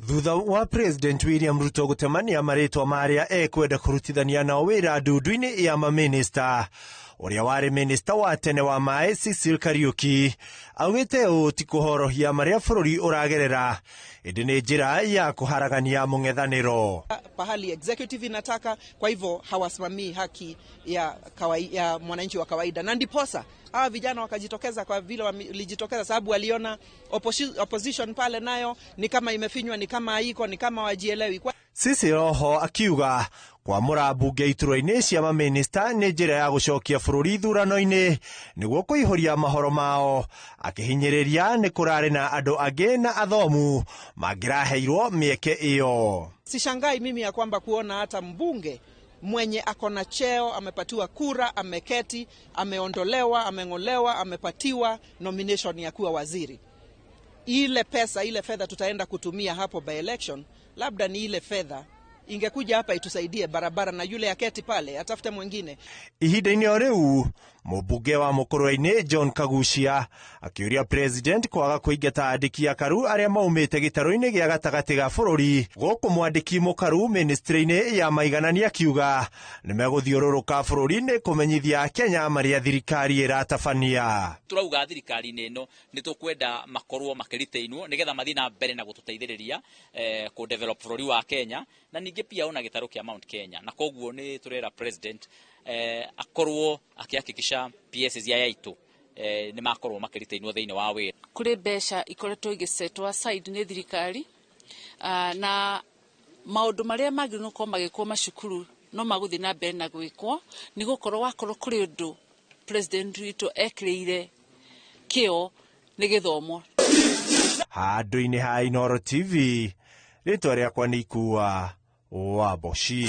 Thutha wa President William Ruto gutemania maritwa maria ekwenda kurutithania nao wira ndundu-ini ya maminista, uria wari minista wa tene wa mai Cecil Kariuki augite ti kuhorohia maria bururi uragerera, indi ni njira ya kuharagania mung'ethaniro. Pahali executive inataka, kwa hivyo hawasimamii haki ya mwananchi wa kawaida, na ndiposa hawa vijana wakajitokeza kwa vile walijitokeza, sababu waliona opposition pale nayo ni kama imefinywa, ni kama haiko, ni kama wajielewi. Sisi roho akiuga kwa murabunge iturwa-ini cia maminista ni njira ya gucokia bururi thurano-ini niguo kuihuria mahoro mao, akihinyiriria ni kurari na andu angi na athomu mangiraheirwo mieke iyo. Sishangai mimi ya kwamba kuona hata mbunge mwenye akona cheo amepatiwa kura, ameketi, ameondolewa, ameng'olewa, amepatiwa nomination ya kuwa waziri. Ile pesa, ile fedha tutaenda kutumia hapo by election, labda ni ile fedha ingekuja hapa itusaidie barabara, na yule aketi pale atafute mwingine. Ihinda-ini o riu mubunge wa Mukurwe-ini John Kagucia akiuria president kwaga kuingata andiki akaru aria maumite gitaro-ini gia gatagati ga bururi. Guku mwandiki mukaru ministry-ini ya maiganania akiuga nimeguthiururuka bururi-ini kumenyithia Kenya maria thirikari iratabania. Turauga thirikari-ini ino ni tukwenda makorwo makiritainwo nigetha mathii na mbere na gututeithiriria ku develop bururi wa Kenya, na ningi pia ona gitaro kia Mount Kenya, na koguo ni turera president akorwo akihakikisha PS ya yaitu ni makorwo makiritainwo thiini wa wira. Kuri besha ikoretwo igisetwa side ni thirikari, na maundu maria magi no ko magikwo macukuru no maguthi na mbere na gwikwo ni gukorwo wakorwo kuri undu president Ruto ekirire kio ni githomo. Handu-ini ha Inooro TV, ritwa riakwa ni Ikua Waboshi.